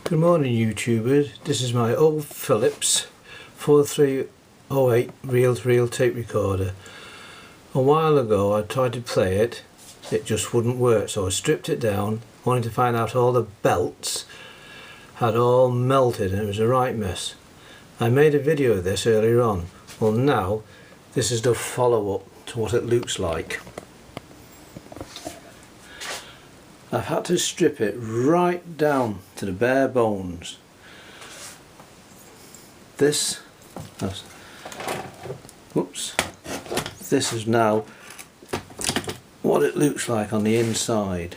Good morning YouTubers, this is my old Philips 4308 reel-to-reel tape recorder. A while ago I tried to play it, it just wouldn't work, so I stripped it down, wanting to find out all the belts had all melted and it was a right mess. I made a video of this earlier on. Well, now this is the follow-up to what it looks like. I've had to strip it right down to the bare bones. This is now what it looks like on the inside.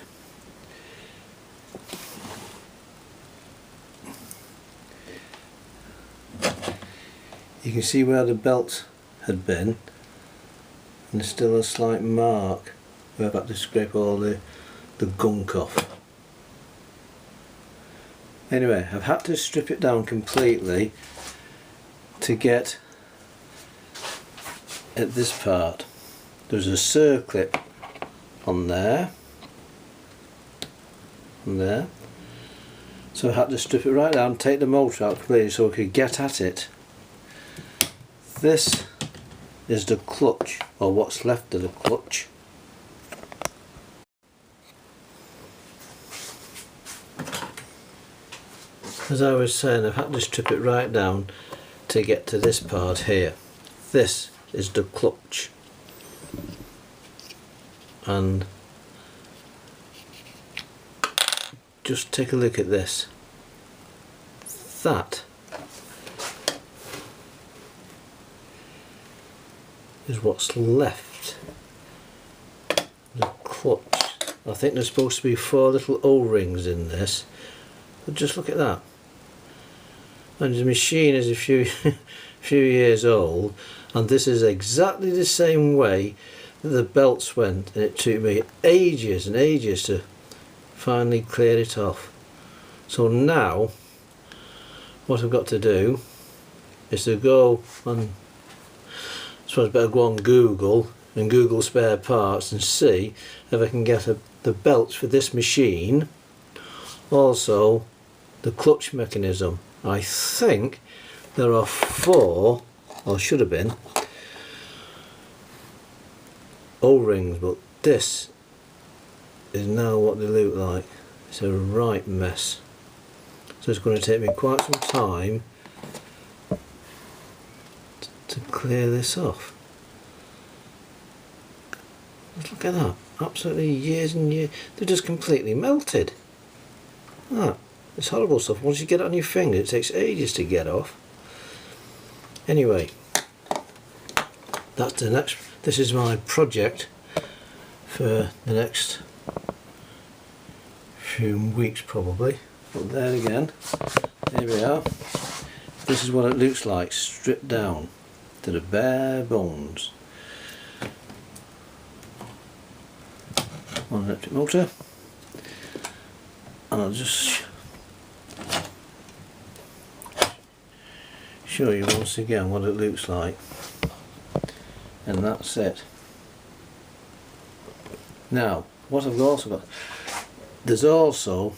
You can see where the belt had been, and there's still a slight mark where I've had to scrape all the gunk off. Anyway, I've had to strip it down completely to get at this part. There's a circlip on there and there, so I had to strip it right down, take the motor out completely so I could get at it. This is the clutch, or what's left of the clutch. As I was saying, I've had to strip it right down to get to this part here. This is the clutch, and just take a look at this. That is what's left. The clutch. I think there's supposed to be 4 little O-rings in this, but just look at that. And the machine is a few years old, and this is exactly the same way that the belts went, and it took me ages and ages to finally clear it off. So now what I've got to do is to go on, I suppose I better go on Google and Google spare parts and see if I can get the belts for this machine, also the clutch mechanism. I think there are 4, or should have been, O-rings, but this is now what they look like. It's a right mess. So it's going to take me quite some time to clear this off. Just look at that. Absolutely years and years. They're just completely melted. That. It's horrible stuff. Once you get it on your finger, it takes ages to get off. Anyway, that's the next. This is my project for the next few weeks, probably. But there again, here we are. This is what it looks like, stripped down to the bare bones. One electric motor, and I'll just show you once again what it looks like, and that's it. Now what I've also got, there's also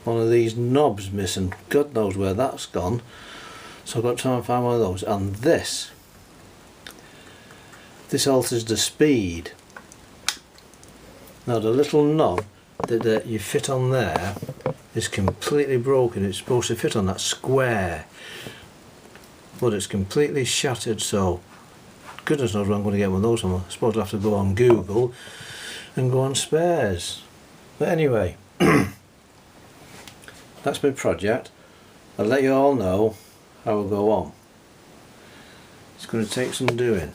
one of these knobs missing. God knows where that's gone, so I've got to try and find one of those. And this alters the speed. Now the little knob that you fit on there is completely broken. It's supposed to fit on that square, but it's completely shattered, so goodness knows where I'm going to get one of those. I'm supposed to have to go on Google and go on spares. But anyway, that's my project. I'll let you all know how it'll go on. It's going to take some doing.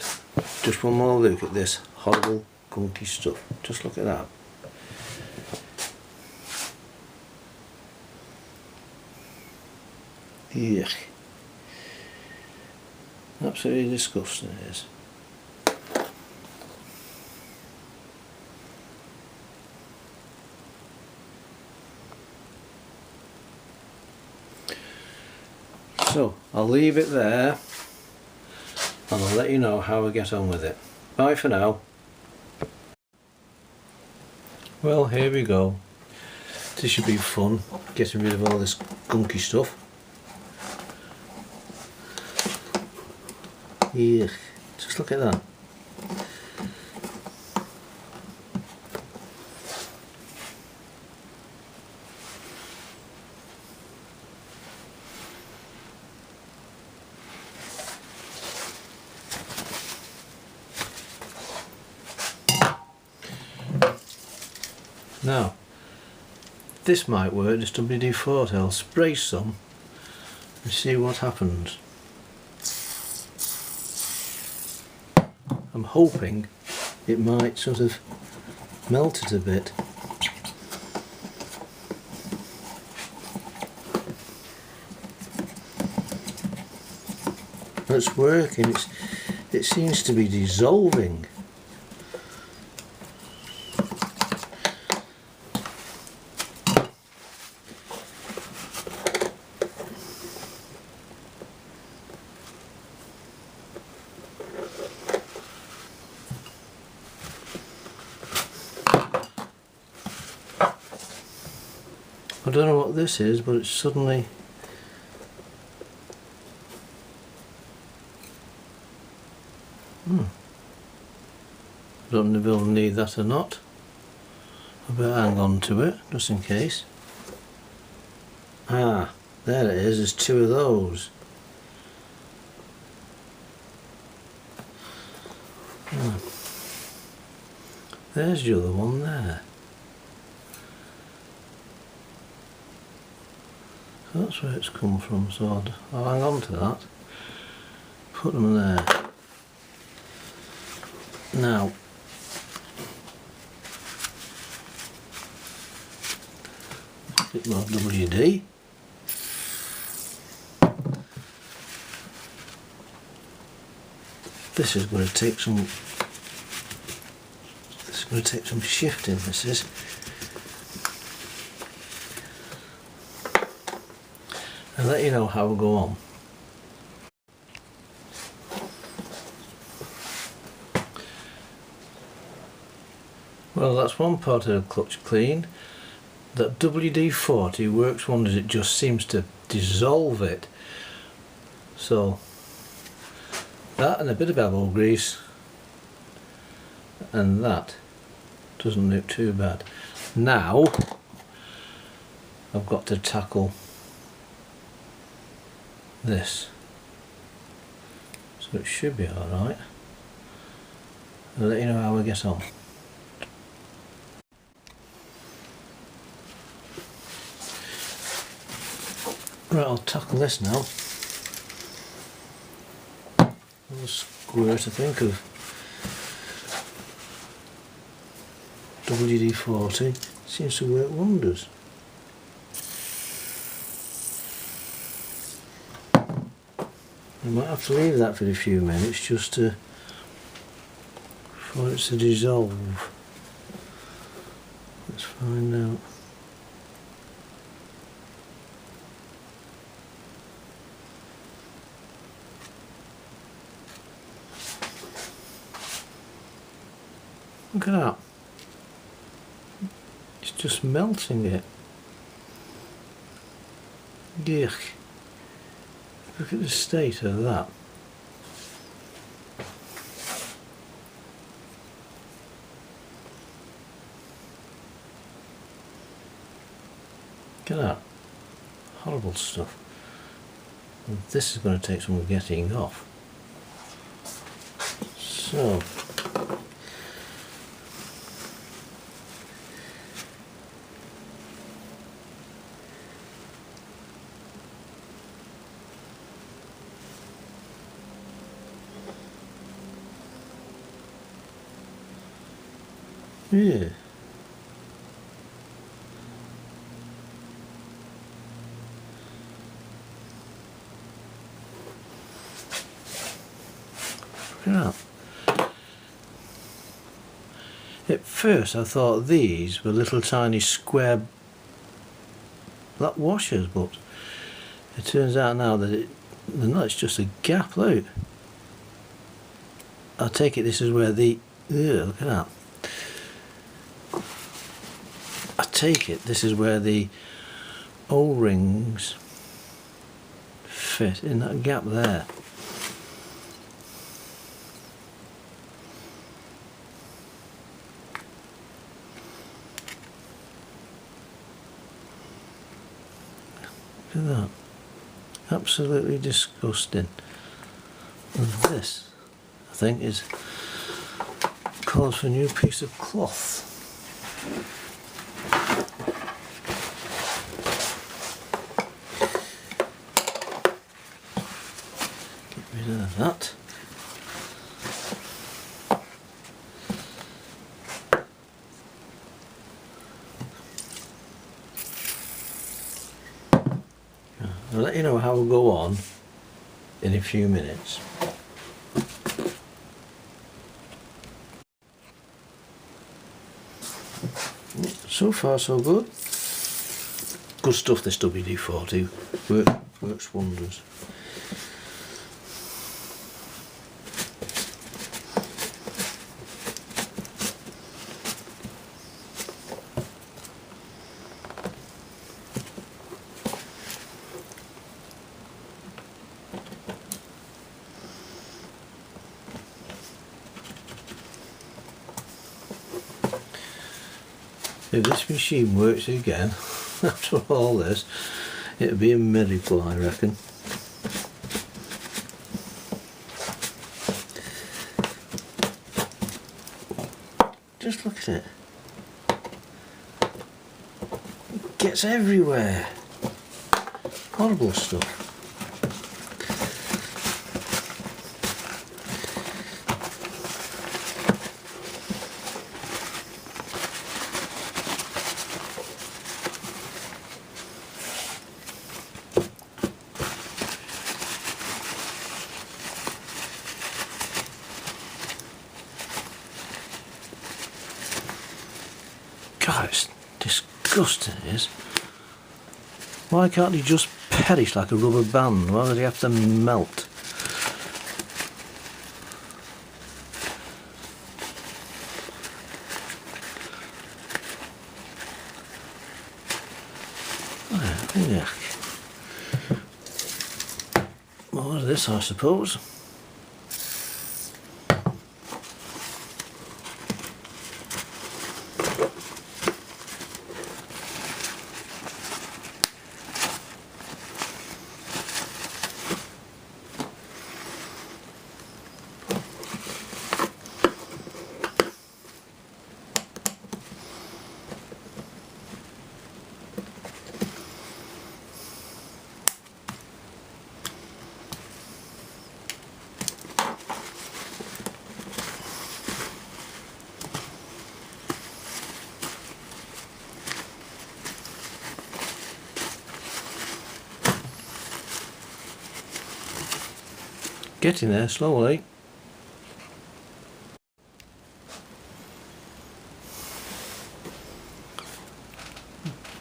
Just one more look at this horrible gunky stuff. Just look at that. Yuck. Absolutely disgusting it is. So I'll leave it there, and I'll let you know how I get on with it. Bye for now. Well, here we go. This should be fun, getting rid of all this gunky stuff. Yeah, just look at that. Now, this might work, this WD-40. I'll spray some and see what happens. I'm hoping it might sort of melt it a bit. It's working, it seems to be dissolving. I don't know what this is, but it's suddenly I don't know if we'll need that or not. I better hang on to it just in case. Ah, there it is, there's two of those. There's the other one there. So that's where it's come from, so I'll hang on to that. Put them there. Now, a bit more WD. This is going to take some. This is going to take some shifting. This is. I'll let you know how we go on. Well, that's one part of the clutch clean. That WD-40 works wonders, it just seems to dissolve it. So that and a bit of elbow grease and that doesn't look too bad. Now I've got to tackle this, so it should be alright. I'll let you know how we get on. Right, I'll tackle this now. A little squirt, I think, of WD-40 seems to work wonders. I might have to leave that for a few minutes just to for it to dissolve. Let's find out. Look at that. It's just melting it. Yuck. Look at the state of that. Look at that. Horrible stuff. And this is going to take some getting off. So. Yeah. Look at that. At first I thought these were little tiny square black washers, but it turns out now that they're not, it's just a gap. Look. I take it this is where the, look at that. I take it this is where the O-rings fit in that gap there. Look at that. Absolutely disgusting. And this, I think, is calls for a new piece of cloth. Get rid of that. I'll let you know how we'll go on in a few minutes. So far so good. Good stuff, this WD-40. Works wonders. If this machine works again, after all this, it'll be a miracle, I reckon. Just look at it. It gets everywhere. Horrible stuff. God, it's disgusting, it is. Why can't he just perish like a rubber band? Why does he have to melt? Yeah. More of this, I suppose. Getting there slowly.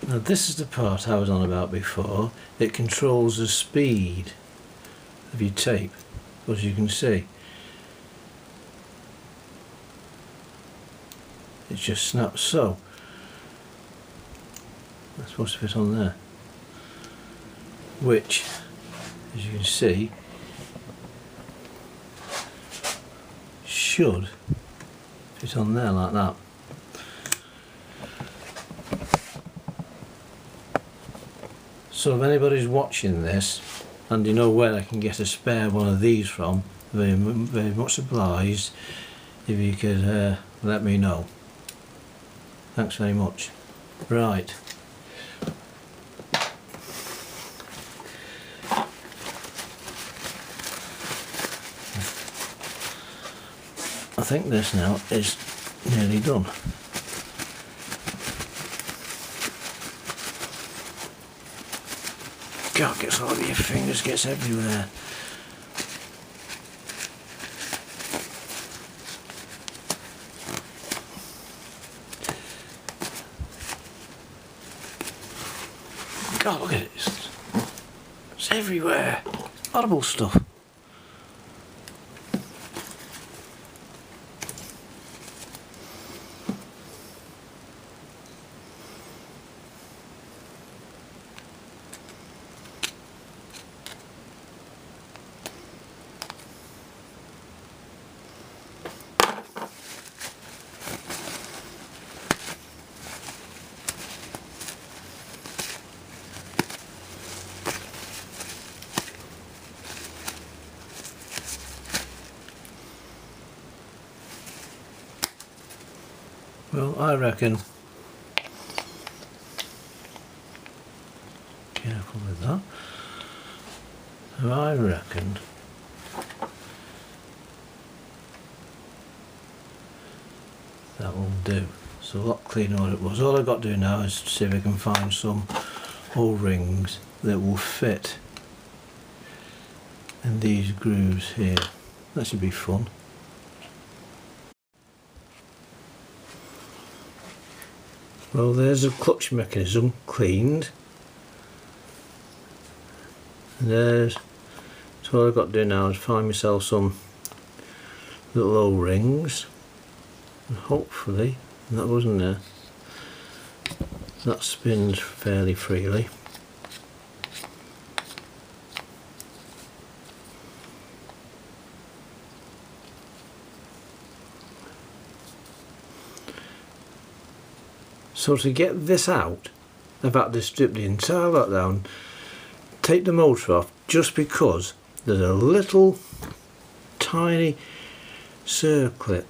Now this is the part I was on about before. It controls the speed of your tape, as you can see. It just snaps so. That's supposed to fit on there. Which, as you can see, should fit on there like that. So if anybody's watching this and you know where I can get a spare one of these from, very much obliged if you could let me know. Thanks very much. Right. I think this now is nearly done. God, gets all over your fingers, gets everywhere. God, look at it. It's everywhere. Horrible stuff. Well, I reckon, careful with that, so I reckon that will do. It's a lot cleaner than it was. All I've got to do now is see if I can find some O-rings that will fit in these grooves here. That should be fun. Well, there's the clutch mechanism cleaned. And there's, so all I've got to do now is find myself some little O-rings, and hopefully, that wasn't there, that spins fairly freely. So to get this out, I've had to strip the entire lot down, take the motor off, just because there's a little tiny circlip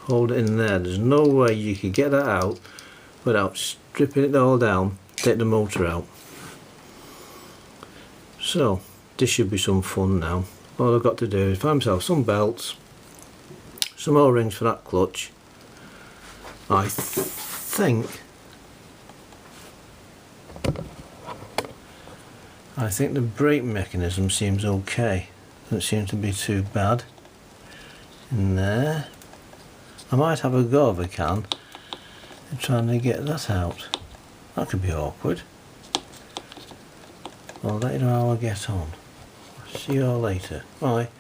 hold it in there. There's no way you could get that out without stripping it all down, take the motor out. So this should be some fun now. All I've got to do is find myself some belts, some O-rings for that clutch. I think the brake mechanism seems okay. Doesn't seem to be too bad in there. I might have a go if I can in trying to get that out. That could be awkward. I'll let you know how I get on. See you all later. Bye.